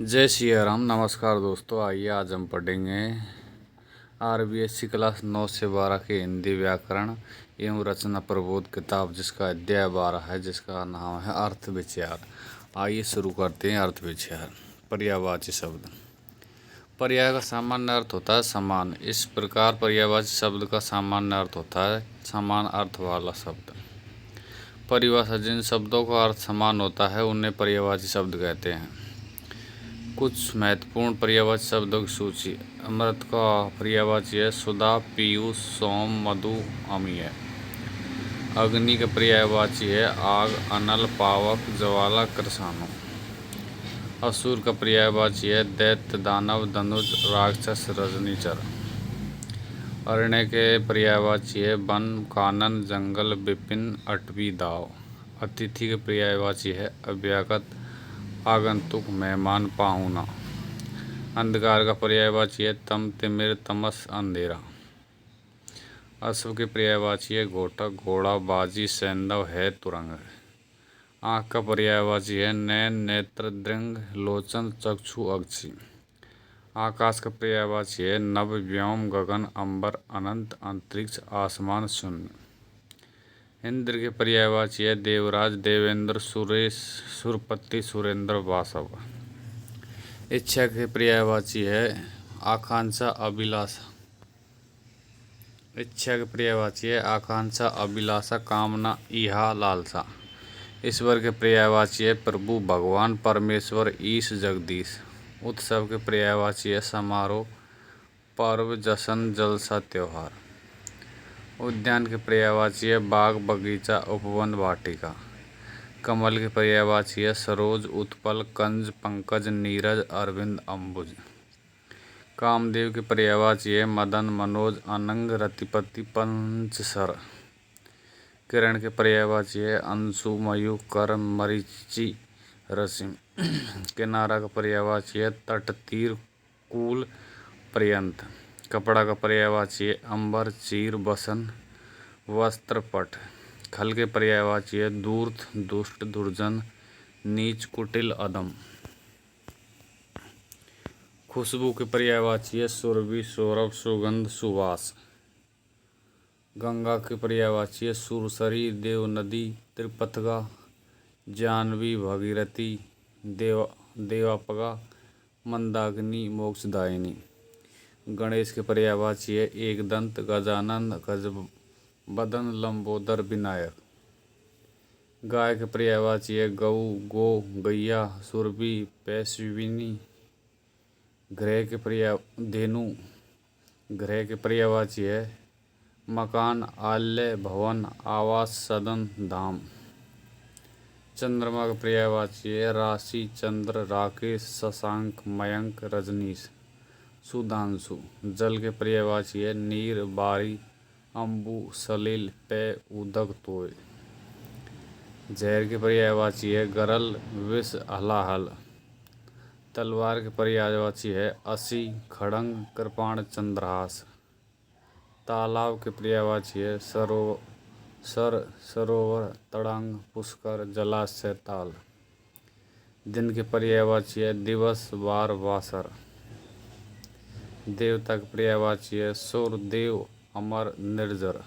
जय श्री राम। नमस्कार दोस्तों, आइए आज हम पढ़ेंगे RBSC क्लास 9 से 12 के हिंदी व्याकरण एवं रचना प्रबोध किताब, जिसका अध्याय 12 है, जिसका नाम है अर्थ विचार। आइए शुरू करते हैं। अर्थ विचार। पर्यायवाची शब्द। पर्याय का सामान्य अर्थ होता है समान। इस प्रकार पर्यायवाची शब्द का सामान्य अर्थ होता है समान अर्थ वाला शब्द। परिभाषा। जिन शब्दों का अर्थ समान होता है उन्हें पर्यायवाची शब्द कहते हैं। कुछ महत्वपूर्ण पर्यायवाची शब्दों की सूची। अमृत का पर्यायवाची है सुधा, पीयूष, सोम, मधु, अमीय। अग्नि का पर्यायवाची है आग, अनल, पावक, ज्वाला, कृषाणु। असुर का पर्यायवाची है दैत्य, दानव, धनुज, राक्षस, रजनीचर। अरण्य के पर्यायवाची है वन, कानन, जंगल, विपिन, अटवी, दाव। अतिथि के पर्यायवाची है अभ्यागत, आगंतुक, मेहमान, पाहुना। अंधकार का पर्यायवाची है तम, तिमिर, तमस, अंधेरा। अश्व के पर्यायवाची है घोटक, घोड़ा, बाजी, सैंधव, है, तुरंग। आँख का पर्यायवाची है नैन, नेत्र, दृंग, लोचन, चक्षु, अक्षि। आकाश का पर्यायवाची है नभ, व्योम, गगन, अंबर, अनंत, अंतरिक्ष, आसमान, शून्य। इंद्र के पर्यायवाची है देवराज, देवेंद्र, सुरेश, सुरपति, सुरेंद्र, वासव। इच्छा के पर्यायवाची है आकांक्षा, अभिलाषा। इच्छा के पर्यायवाची है आकांक्षा, अभिलाषा, कामना, इहा, लालसा। ईश्वर के पर्यायवाची है प्रभु, भगवान, परमेश्वर, ईश, जगदीश। उत्सव के पर्यायवाची है समारोह, पर्व, जश्न, जलसा, त्योहार। उद्यान के पर्यायवाची है बाग, बगीचा, उपवन, वाटिका। कमल के पर्यायवाची है सरोज, उत्पल, कंज, पंकज, नीरज, अरविंद, अम्बुज। कामदेव के पर्यायवाची है मदन, मनोज, अनंग, रतिपति, पंचसर। किरण के पर्यायवाची है अंशु, मयूख, कर, मरीचि, रश्मि। किनारा का पर्यायवाची है तट, तीर, कूल, पर्यंत। कपड़ा का पर्यायवाची है अंबर, चीर, बसन, वस्त्र, पट। खल के पर्यायवाची है धूर्त, दुष्ट, दुर्जन, नीच, कुटिल, अधम। खुशबू के पर्यायवाची है सुरभि, सौरभ, सुगंध, सुवास। गंगा के पर्यायवाची है सुरसरी, देव नदी, त्रिपथगा, जाह्नवी, भगीरथी, देवापगा, मंदाकिनी, मोक्षदायिनी। गणेश के पर्यायवाची है एकदंत, गजानन, गजबदन, लंबोदर, विनायक। गाय के पर्यायवाची है गौ, गो, गैया, सुरभि, पैस्विनी। धेनु। गृह के पर्यायवाची है मकान, आलय, भवन, आवास, सदन, धाम। चंद्रमा का पर्यायवाची है राशि, चंद्र, राकेश, शशांक, मयंक, रजनीश, सुधांशु। जल के पर्यायवाची है नीर, बारी, अम्बु, सलिल, पेय, उदक, तोय। जहर के पर्यायवाची है गरल, विष, हलाहल। तलवार के पर्यायवाची है असी, खड़ंग, कृपाण, चंद्रहास। तालाब के पर्यायवाची है सरोवर, तड़ांग, पुष्कर, जलाशय, ताल। दिन के पर्यायवाची है दिवस, वार, वासर। देवता के पर्यायवाची है सुर, देव, अमर, निर्जर।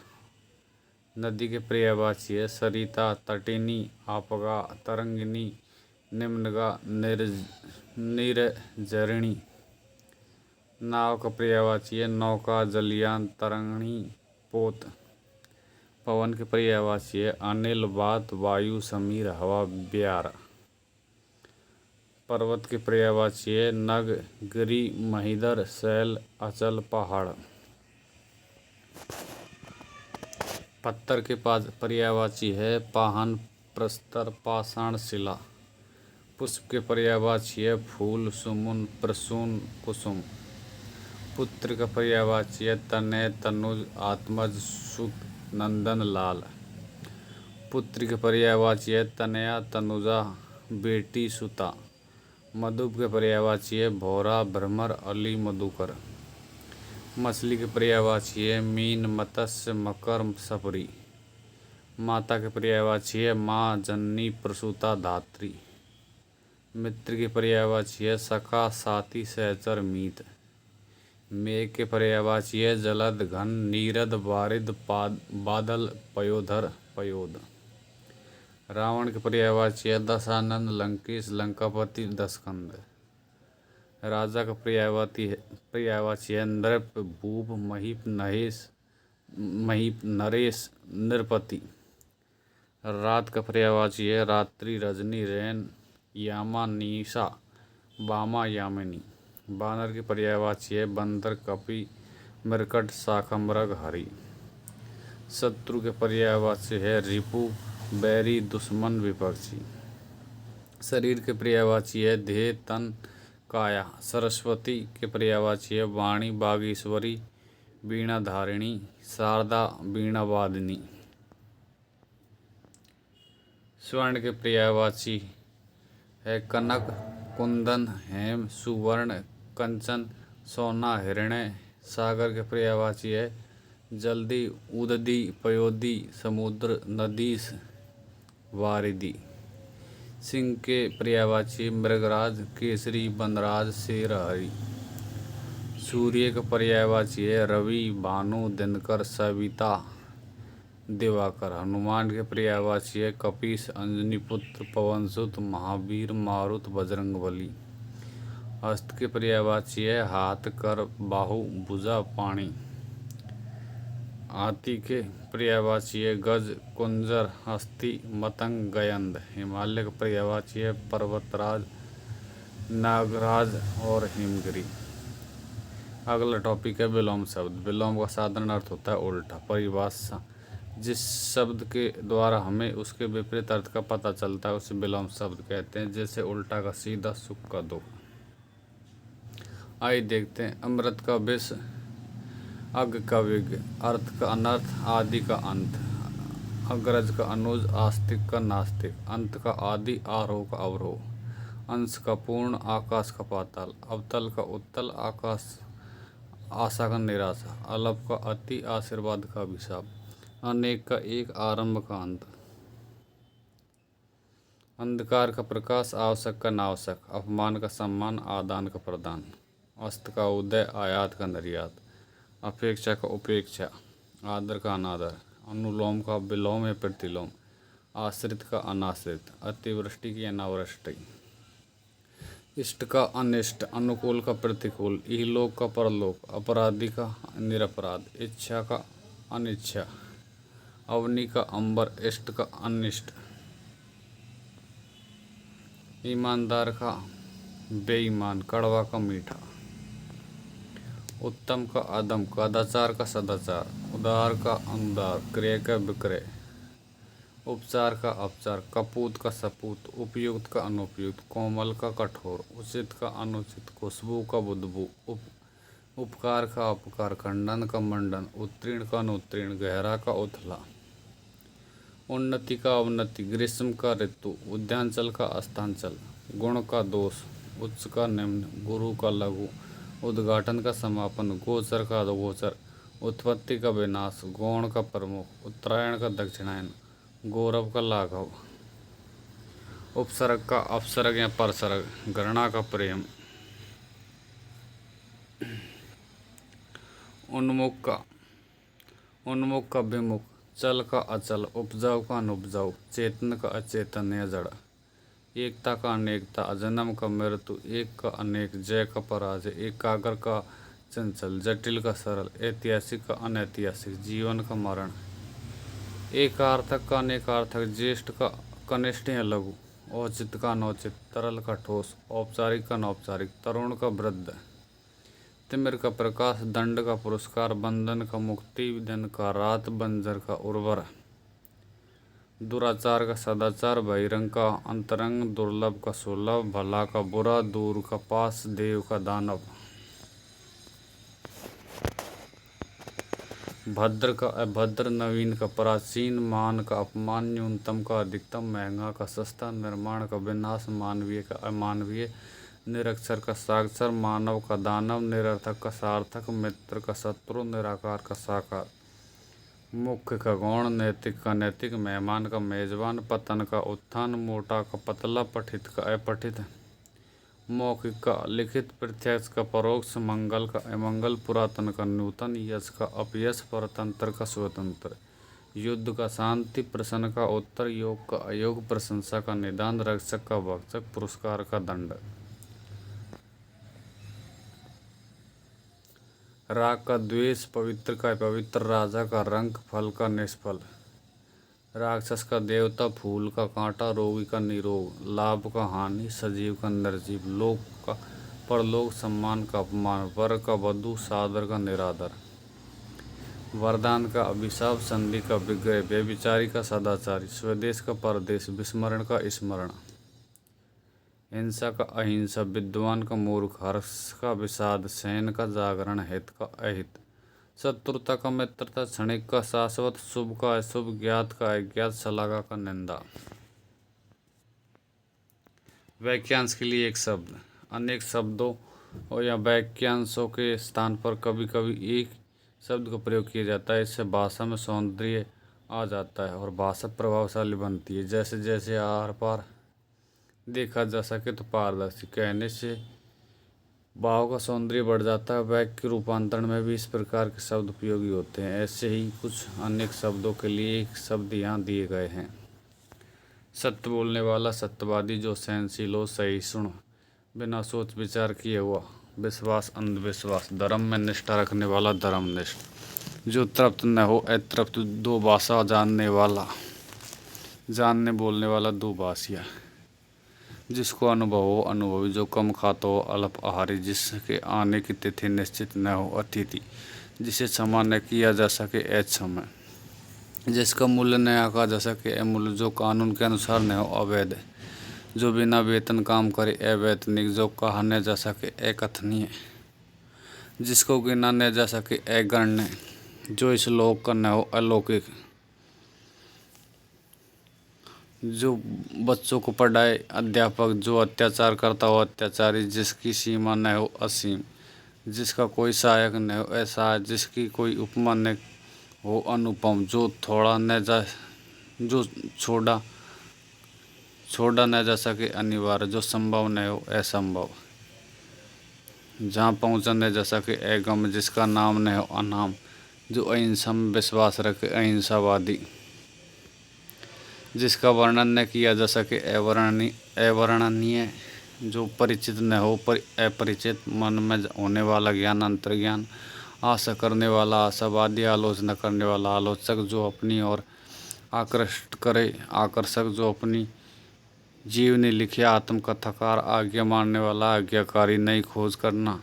नदी के पर्यायवाची है सरिता, तटिनी, आपगा, तरंगिनी, निम्नगा, निर्झरिणी। नाव का पर्यायवाची है नौका, जलयान, तरंगिणी, पोत। पवन के पर्यायवाची है अनिल, वात, वायु, समीर, हवा, ब्यार। पर्वत के पर्यायवाची है नग, गिरि, महीधर, शैल, अचल, पहाड़। पत्थर के पर्यायवाची है पाहन, प्रस्तर, पाषाण, शिला। पुष्प के पर्यायवाची है फूल, सुमन, प्रसून, कुसुम। पुत्र का पर्यायवाची है तनय, तनुज, आत्मज, सुत, नंदन, लाल। पुत्री के पर्यायवाची है तनया, तनुजा, बेटी, सुता। मधुप के पर्यायवाची है भौरा, भ्रमर, अली, मधुकर। मछली के पर्यायवाची है मीन, मत्स्य, मकर, सपरी। माता के पर्यायवाची है माँ, जननी, प्रसूता, धात्री। मित्र की पर्यायवाची है सखा साथी सहचर मीत। मेघ के पर्यायवाची है जलद घन नीरद वारिद बादल पयोधर पयोद। रावण के पर्यायवाची है दशानन लंकेश लंकापति दशकंद। राजा का पर्यायवाची है नृप भूप महीप नरेश नृपति। रात का पर्यायवाची है रात्रि रजनी रैन यामा निशा वामा यामिनी। बानर की पर्यायवाची है बंदर कपि मृकट शाकम्भर हरि। शत्रु के पर्यायवाची है रिपु बैरी दुश्मन विपक्षी। शरीर के पर्यायवाची है देह तन काया। सरस्वती के पर्यायवाची है वाणी बागेश्वरी वीणा धारिणी शारदा वीणा वादिनी। स्वर्ण के पर्यायवाची है कनक कुंदन हेम सुवर्ण कंचन सोना हिरण्य। सागर के पर्यायवाची है जल्दी उददी पयोदी समुद्र नदीस वारिदी। सिंह के पर्यायवाची मृगराज केसरी वनराज शेर हरि। सूर्य का पर्यायवाची है रवि भानु दिनकर सविता दिवाकर। हनुमान के पर्यायवाची है कपीस अंजनी पुत्र पवनसुत महावीर मारुत बजरंगबली। हस्त के पर्यायवाची है हाथ कर बाहु भुजा पाणी। हाथी के पर्यायवाची है गज कुंजर हस्ती मतंग गयंद। हिमालय का पर्यायवाची है पर्वतराज नागराज और हिमगिरी। अगला टॉपिक है विलोम शब्द। विलोम का साधारण अर्थ होता है उल्टा। परिभाषा जिस शब्द के द्वारा हमें उसके विपरीत अर्थ का पता चलता है उसे विलोम शब्द कहते हैं। जैसे उल्टा का सीधा सुख का दुख। आइए देखते हैं। अमृत का विष अग का विज्ञ अर्थ का अनर्थ आदि का अंत। अग्रज का अनुज आस्तिक का नास्तिक अंत का आदि आरोह का अवरोह। अंश का पूर्ण आकाश का पाताल। अवतल का उत्तल आकाश आशा का निराशा। अल्प का अति आशीर्वाद का अभिशाप। अनेक का एक आरंभ का अंत। अंधकार का प्रकाश आवश्यक का नावश्यक। अपमान का सम्मान आदान का प्रदान। अस्त का उदय आयात का निर्यात। अपेक्षा का उपेक्षा आदर का अनादर। अनुलोम का विलोम या प्रतिलोम। आश्रित का अनाश्रित। अतिवृष्टि की अनावृष्टि। इष्ट का अनिष्ट। अनुकूल का प्रतिकूल। इहलोक का परलोक। अपराधी का निरपराध। इच्छा का अनिच्छा। अवनी का अंबर। इष्ट का अनिष्ट। ईमानदार का बेईमान। कड़वा का मीठा। उत्तम का अदम। कदाचार का सदाचार। उदार का अनुदार। क्रय का विक्रय। उपचार का अपचार। कपूत का सपूत। उपयुक्त का अनुपयुक्त। कोमल का कठोर। उचित का अनुचित। खुशबू का बदबू। उपकार का अपकार। खंडन का मंडन। उत्तीर्ण का अनुत्तीर्ण। गहरा का उथला। उन्नति का अवनति। ग्रीष्म का ऋतु। उद्यांचल का अस्तांचल। गुण का दोष। उच्च का निम्न। गुरु का लघु। उद्घाटन का समापन। गोचर का अधोगोचर। उत्पत्ति का विनाश। गौण का प्रमुख। उत्तरायण का दक्षिणायन। गौरव का लाघव। उपसर्ग का अपसर्ग या परसर्ग। घृणा का प्रेम। उन्मुख का विमुख। चल का अचल। उपजाऊ का अनुपजाऊ। चेतन का अचेतन या जड़। एकता का अनेकता। अजन्म का मृत्यु। एक का अनेक। जय का पराजय। एकाग्र का चंचल। जटिल का सरल। ऐतिहासिक का अनैतिहासिक। जीवन का मरण। एकार्थक का अनेकार्थक। ज्येष्ठ का कनिष्ठ या लघु। औचित का अनौचित। तरल का ठोस। औपचारिक का अनौपचारिक। तरुण का वृद्ध। तिमिर का प्रकाश। दंड का पुरस्कार। बंधन का मुक्ति। दिन का रात। बंजर का उर्वर। दुराचार का सदाचार। बहिरंग का अंतरंग। दुर्लभ का सुलभ। भला का बुरा। दूर का पास। देव का दानव। भद्र का अभद्र। नवीन का प्राचीन। मान का अपमान। न्यूनतम का अधिकतम। महंगा का सस्ता। निर्माण का विनाश। मानवीय का अमानवीय। निरक्षर का साक्षर। मानव का दानव। निरर्थक का सार्थक। मित्र का शत्रु। निराकार का साकार। मुख्य का गौण। नैतिक का नैतिक। मेहमान का मेजबान। पतन का उत्थान। मोटा का पतला। पठित का अपठित। मौखिक का लिखित, प्रत्यक्ष का परोक्ष, मंगल का अमंगल, पुरातन का नूतन, यश का अपयश, परतंत्र का स्वतंत्र, युद्ध का शांति, प्रश्न का उत्तर, योग का अयोग, प्रशंसा का निदान, रक्षक का भक्षक, पुरस्कार का दंड। राग का द्वेष, पवित्र का पवित्र, राजा का रंक, फल का निष्फल, राक्षस का देवता, फूल का कांटा, रोगी का निरोग, लाभ का हानि, सजीव का निर्जीव, लोक का परलोक, सम्मान का अपमान, वर का वधु, सादर का निरादर, वरदान का अभिशाप, संधि का विग्रह, व्यभिचारी का सदाचारी, स्वदेश का परदेश, विस्मरण का स्मरण, हिंसा का अहिंसा, विद्वान का मूर्ख, हर्ष का विषाद, सैन का जागरण, हित का अहित, शत्रुता का मित्रता, क्षणिक का शाश्वत, शुभ का अशुभ, ज्ञात का अज्ञात, शलाघा का निंदा। वाक्यांश के लिए एक शब्द। अनेक शब्दों और या वाक्यांशों के स्थान पर कभी कभी एक शब्द का प्रयोग किया जाता है। इससे भाषा में सौंदर्य आ जाता है और भाषा प्रभावशाली बनती है। जैसे जैसे आर पार देखा जा सके तो पारदर्शी, कहने से भाव का सौंदर्य बढ़ जाता है। वाक्य के रूपांतरण में भी इस प्रकार के शब्द उपयोगी होते हैं। ऐसे ही कुछ अनेक शब्दों के लिए एक शब्द यहाँ दिए गए हैं। सत्य बोलने वाला, सत्यवादी, जो सहनशील हो, सहिष्णु, बिना सोच विचार किए हुआ, विश्वास, अंधविश्वास, धर्म में निष्ठा रखने वाला, धर्मनिष्ठ, जो तृप्त न हो, अतृप्त, दो भाषा जानने वाला, जानने बोलने वाला, दो भाषिया, जिसको अनुभव हो, अनुभवी, जो कम खाता हो, अल्प आहारी, जिसके आने की तिथि निश्चित न हो, अतिथि, जिसे क्षमा न किया जा सके, अक्षम, जिसका मूल्य न आंका जा सके, अमूल्य, जो कानून के अनुसार न हो, अवैध, जो बिना वेतन काम करे, अवैतनिक, जो कहा न जा सके, अकथनीय, जिसको गिना न जा सके, अगण्य, जो इस लोक का न हो, अलौकिक, जो बच्चों को पढ़ाए, अध्यापक, जो अत्याचार करता हो, अत्याचारी, जिसकी सीमा न हो, असीम, जिसका कोई सहायक न हो, असहाय, जिसकी कोई उपमा न हो, अनुपम, जो थोड़ा न जा, जो छोड़ा न जा सके, अनिवार्य, जो संभव न हो, असंभव, जहाँ पहुँचा न जा सके, अगम, जिसका नाम न हो, अनाम, जो अहिंसा में विश्वास रखे, अहिंसावादी, जिसका वर्णन न किया जा सके, अवर्णनीय, जो परिचित न हो, अपरिचित, मन में होने वाला ज्ञान, अंतर्ज्ञान, आशा करने वाला, आशावादी, आलोचना करने वाला, आलोचक, जो अपनी ओर आकृष्ट करे, आकर्षक, जो अपनी जीवनी लिखे, आत्मकथाकार, आज्ञा मानने वाला, आज्ञाकारी, नई खोज करना,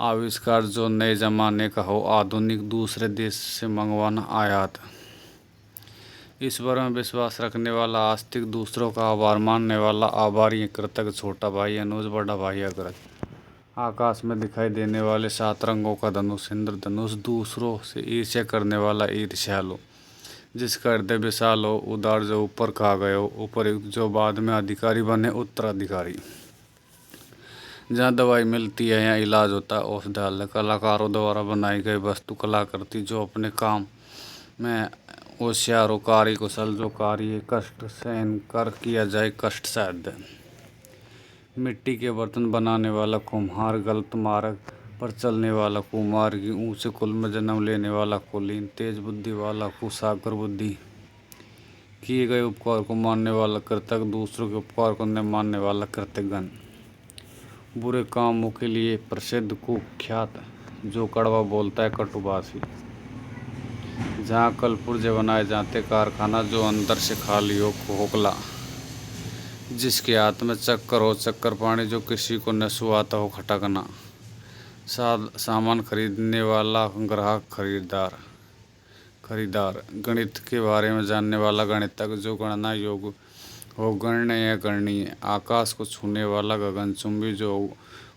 आविष्कार, जो नए जमाने का हो, आधुनिक, दूसरे देश से मंगवाना, आयात, ईश्वर में विश्वास रखने वाला, आस्तिक, दूसरों का आभार मानने वाला, आभारी, कृतज्ञ, छोटा भाई, अनुज, बड़ा भाई, अग्रज, आकाश में दिखाई देने वाले, 7 रंगों का धनुष, इंद्रधनुष, दूसरों से ईर्ष्या करने वाला, ईर्ष्यालु, जिसका हृदय विशाल हो, उदार, जो ऊपर कहा गए हो, उपरयुक्त, जो बाद में अधिकारी बने, उत्तराधिकारी, जहाँ दवाई मिलती है यहाँ इलाज होता है, औषधालय, कलाकारों द्वारा बनाई गई वस्तु, कलाकृति, जो अपने काम में होशियार हो, कार्य कुशल, जो कार्य कष्ट सहन कर किया जाए, कष्ट साध्य, मिट्टी के बर्तन बनाने वाला कुम्हार, गलत मार्ग पर चलने वाला कुमार्गी, ऊंचे कुल में जन्म लेने वाला कुलीन, तेज बुद्धि वाला कुशाग्र बुद्धि, किए गए उपकार को मानने वाला कृतज्ञ, दूसरों के उपकार को न मानने वाला कृतघ्न, बुरे कामों के लिए प्रसिद्ध कुख्यात, जो कड़वा बोलता है, कटुभाषी, जहाँ कल पुर्जे बनाए जाते कारखाना, जो अंदर से खाली हो, खोखला, जिसके हाथ में चक्कर हो, चक्कर पानी, जो किसी को न सुहाता हो, खटकना, सामान खरीदने वाला ग्राहक, खरीदार, गणित के बारे में जानने वाला गणितज्ञ, जो गणना योग हो, गण्य या गणनीय, आकाश को छूने वाला गगनचुंबी, जो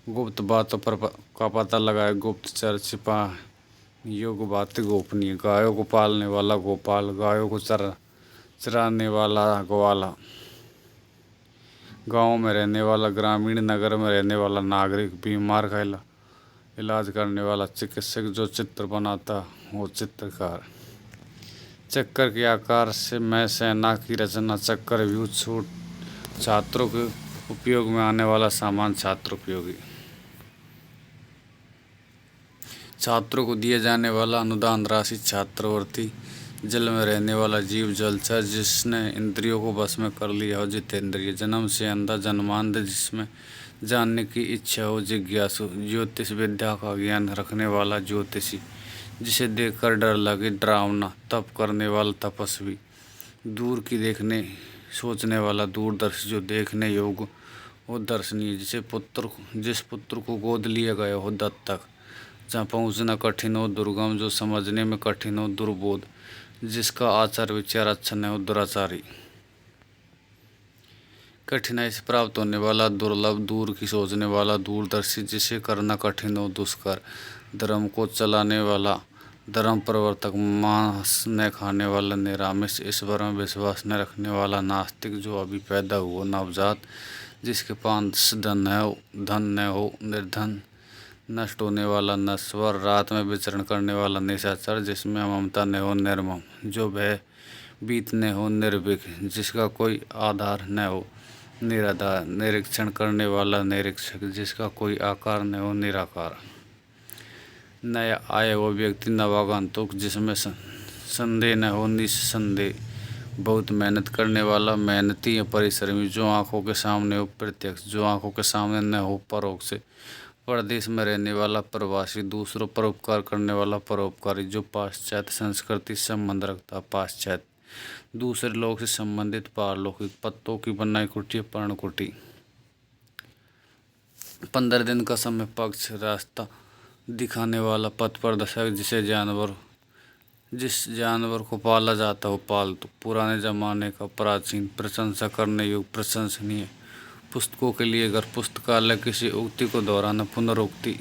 गुप्त बातों पर का पता लगाए, गुप्तचर, छिपा योग बातें गोपनीय, गायों को पालने वाला गोपाल, गायों को चराने वाला ग्वाला, गाँव में रहने वाला ग्रामीण, नगर में रहने वाला नागरिक, बीमार का इलाज करने वाला चिकित्सक, जो चित्र बनाता हो, चित्रकार, चक्कर के आकार से मैं सेना की रचना, चक्कर व्यू, छात्रों के उपयोग में आने वाला सामान छात्र उपयोगी। छात्रों को दिए जाने वाला अनुदान राशि छात्रवृत्ति। जल में रहने वाला जीव जलचर जिसने इंद्रियों को बस में कर लिया हो जितेंद्रिय। जन्म से अंधा जन्मांध जिसमें जानने की इच्छा हो जिज्ञासु। ज्योतिष विद्या का ज्ञान रखने वाला ज्योतिषी। जिसे देखकर डर लगे डरावना। तप करने वाला तपस्वी। दूर की देखने सोचने वाला दूरदर्शी। जो देखने योग्य हो दर्शनीय। जिस पुत्र को गोद लिया गया हो दत्तक। जहाँ पहुँचना कठिन हो दुर्गम। जो समझने में कठिन हो दुर्बोध। जिसका आचार विचार अच्छा न हो दुराचारी। कठिनाई से प्राप्त होने वाला दुर्लभ। दूर की सोचने वाला दूरदर्शी। जिसे करना कठिन हो दुष्कर। धर्म को चलाने वाला धर्म प्रवर्तक। मांस न खाने वाला निरामिष। ईश्वर में विश्वास न रखने वाला नास्तिक। जो अभी पैदा हुआ नवजात। जिसके पास धन न हो निर्धन। नष्ट होने वाला नश्वर। रात में विचरण करने वाला निशाचर। जिसमें ममता न हो निर्मम। जो भय बीत न हो निर्भीक। जिसका कोई आधार न हो निराधार। निरीक्षण करने वाला निरीक्षक। जिसका कोई आकार न हो निराकार। नया आया हुआ व्यक्ति नवागंतुक। जिसमें संदेह न हो निसंदेह। बहुत मेहनत करने वाला मेहनती या परिश्रमी। जो आंखों के सामने हो प्रत्यक्ष। जो आंखों के सामने न हो परोक्ष। परदेश में रहने वाला प्रवासी। दूसरों पर उपकार करने वाला परोपकारी। जो पाश्चात्य संस्कृति से संबंध रखता पाश्चात्य। दूसरे लोग से संबंधित पारलौकिक। पत्तों की बनाई कुटी पर्णकुटी। 15 दिन का समय पक्ष। रास्ता दिखाने वाला पथ प्रदर्शक। जिस जानवर को पाला जाता हो पालतू। पुराने जमाने का प्राचीन। प्रशंसा करने योग्य प्रशंसनीय। पुस्तकों के लिए अगर पुस्तकालय। किसी उक्ति को दोहराना पुनरुक्ति।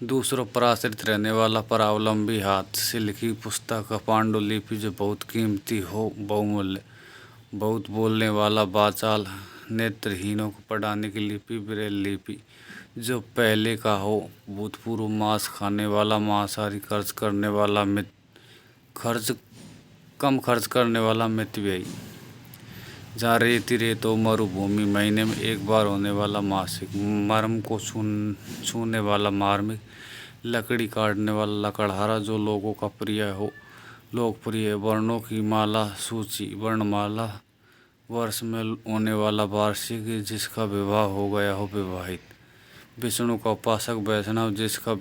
दूसरों पर आश्रित रहने वाला परावलंबी। हाथ से लिखी पुस्तक पांडुलिपि। जो बहुत कीमती हो बहुमूल्य। बहुत बोलने वाला वाचाल। नेत्रहीनों को पढ़ाने की लिपि ब्रेल लिपि। जो पहले का हो भूतपूर्व। मांस खाने वाला मांसाहारी। कम खर्च करने वाला मितव्ययी। जहाँ रेत हो मरुभूमि। महीने में एक बार होने वाला मासिक। मर्म को छूने वाला मार्मिक। लकड़ी काटने वाला लकड़हारा। जो लोगों का प्रिय हो लोकप्रिय। वर्णों की माला सूची वर्णमाला। वर्ष में होने वाला वार्षिक। जिसका विवाह हो गया हो विवाहित। विष्णु का उपासक वैष्णव। जिसका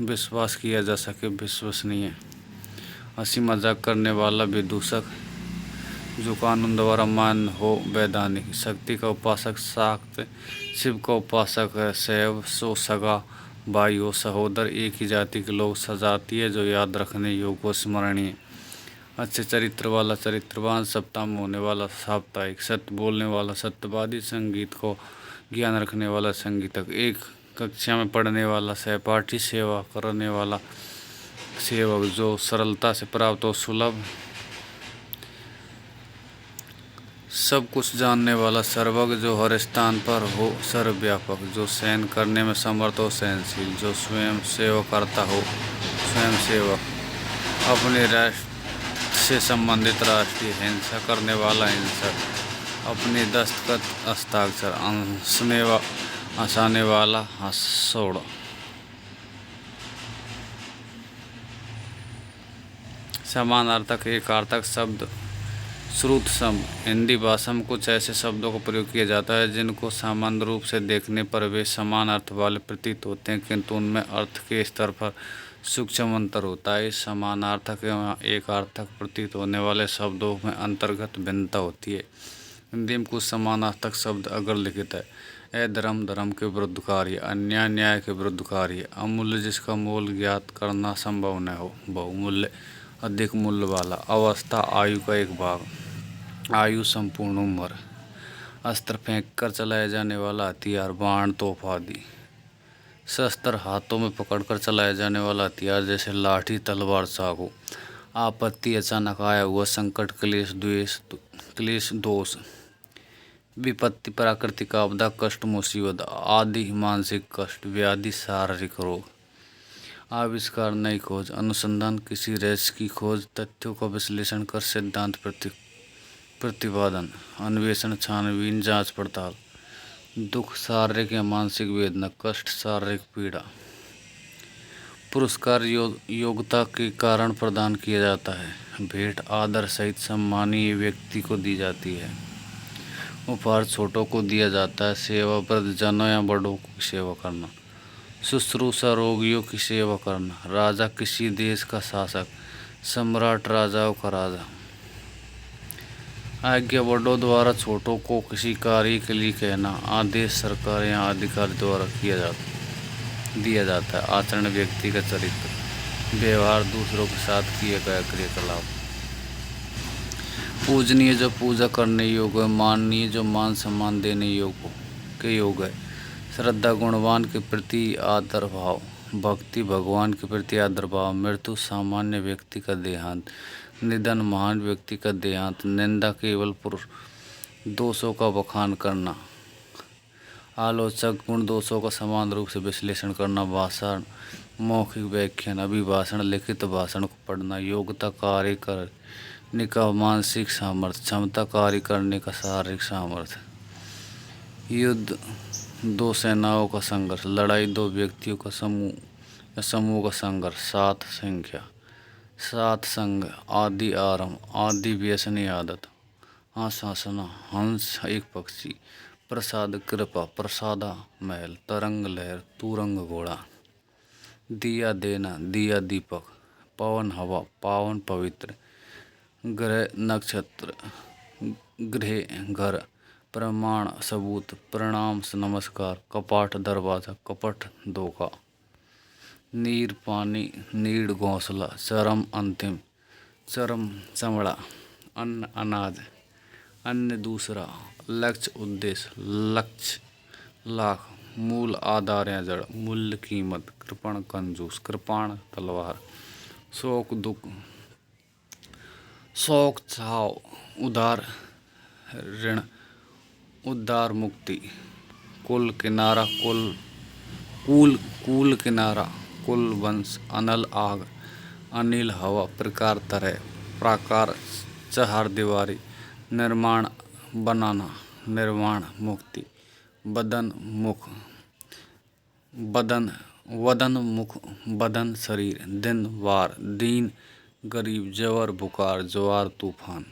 विश्वास किया जा सके विश्वसनीय। हंसी मजाक करने वाला विदूषक। जो कानून द्वारा मान्य हो वैधानिक। शक्ति का उपासक शाक्त। शिव का उपासक है शैव। सो सगा भाई हो सहोदर। एक ही जाति के लोग सजातीय। जो याद रखने योग्य हो स्मरणीय। अच्छे चरित्र वाला चरित्रवान। सप्ताह में होने वाला साप्ताहिक। सत्य बोलने वाला सत्यवादी। संगीत को ज्ञान रखने वाला संगीतक। एक कक्षा में पढ़ने वाला सहपाठी। सेवा करने वाला सेवक। जो सरलता से प्राप्त हो सुलभ। सब कुछ जानने वाला सर्वज्ञ। जो हर स्थान पर हो सर्वव्यापक। जो सहन करने में समर्थ हो सहनशील। जो स्वयं सेवा करता हो स्वयं सेवक। अपने राष्ट्र से संबंधित राष्ट्रीय। हिंसा करने वाला हिंसक। अपने दस्तखत हस्ताक्षर। हंसाने वाला हंसोड़। समानार्थक एकार्थक शब्द श्रुत शब्द। हिंदी भाषा में कुछ ऐसे शब्दों का प्रयोग किया जाता है जिनको सामान्य रूप से देखने पर वे समान अर्थ वाले प्रतीत होते हैं किंतु उनमें अर्थ के स्तर पर सूक्ष्म अंतर होता है। इस समानार्थक एवं एकार्थक प्रतीत होने वाले शब्दों में अंतर्गत भिन्नता होती है। हिंदी में कुछ समानार्थक शब्द अगर लिखित है। अधर्म धर्म के विरुद्ध कार्य। अन्याय न्याय के विरुद्ध कार्य। अमूल्य जिसका मोल ज्ञात करना संभव न हो। बहुमूल्य अधिक मूल्य वाला। अवस्था आयु का एक भाग। आयु संपूर्ण उम्र। अस्त्र फेंक कर चलाया जाने वाला हथियार। बाण तोप आदि। शस्त्र हाथों में पकड़कर चलाया जाने वाला हथियार जैसे लाठी तलवार चाकू। आपत्ति अचानक आया हुआ संकट क्लेश दोष। विपत्ति प्राकृतिक आपदा कष्ट मुसीबत। आदि मानसिक कष्ट। व्याधि शारीरिक रोग। आविष्कार नई खोज। अनुसंधान किसी रहस्य की खोज। तथ्यों का विश्लेषण कर सिद्धांत प्रतिपादन, अन्वेषण, छानबीन, जांच पड़ताल। दुख शारीरिक या मानसिक वेदना, कष्ट, शारीरिक पीड़ा। पुरस्कार योग्यता के कारण प्रदान किया जाता है। भेंट आदर सहित सम्मानीय व्यक्ति को दी जाती है। उपहार छोटों को दिया जाता है। सेवा वृद्धजनों या बड़ों की सेवा करना। शुश्रूषा रोगियों की सेवा करना। राजा किसी देश का शासक, सम्राट राजाओं का राजा। आज्ञा बड़ों द्वारा छोटों को किसी कार्य के लिए कहना। आदेश सरकार या अधिकारी द्वारा दिया जाता है। आचरण व्यक्ति का चरित्र, व्यवहार, दूसरों के साथ किए गए क्रियाकलाप। पूजनीय जो पूजा करने योग्य है। माननीय जो मान सम्मान देने योग्य है। श्रद्धा गुणवान के प्रति आदर भाव। भक्ति भगवान के प्रति आदर भाव। मृत्यु सामान्य व्यक्ति का देहांत। निधन महान व्यक्ति का देहांत। निंदा केवल दोषों का बखान करना। आलोचक गुण दोषों का समान रूप से विश्लेषण करना। भाषण, मौखिक व्याख्यान, अभिभाषण, लिखित भाषण को पढ़ना। योग्यता कार्य करने का मानसिक सामर्थ्य। क्षमता कार्य करने का शारीरिक सामर्थ्य। युद्ध दो सेनाओं का संघर्ष। लड़ाई दो व्यक्तियों का समूह या समूह का संघर्ष। सात संख्या, सात संग। आदि आरंभ, आदि व्यसनी आदत। हंस हंसना, हंस एक पक्षी। प्रसाद कृपा, प्रसादा महल। तरंग लहर, तुरंग घोड़ा। दिया देना, दिया दीपक। पवन हवा, पावन पवित्र। ग्रह नक्षत्र, गृह घर। प्रमाण सबूत, प्रणाम नमस्कार। कपाट दरवाजा, कपट धोखा। नीर पानी, नीड़ घोंसला। चरम अंतिम, चरम चमड़ा। अन्न अनाज, अन्य दूसरा। लक्ष्य उद्देश्य, लक्ष्य लाख। मूल आधार या जड़, मूल्य कीमत। कृपण कंजूस, कृपाण तलवार। शोक दुख, शौक छाव। उधार ऋण, उद्धार मुक्ति। कुल किनारा, कूल किनारा। कुल वंश, अनल आग, अनिल हवा। प्रकार तरह, प्राकार चार दीवारी। निर्माण बनाना, निर्वाण मुक्ति। बदन मुख, वदन मुख, बदन शरीर। दिन वार, दीन गरीब। जवर बुखार, ज्वार तूफान।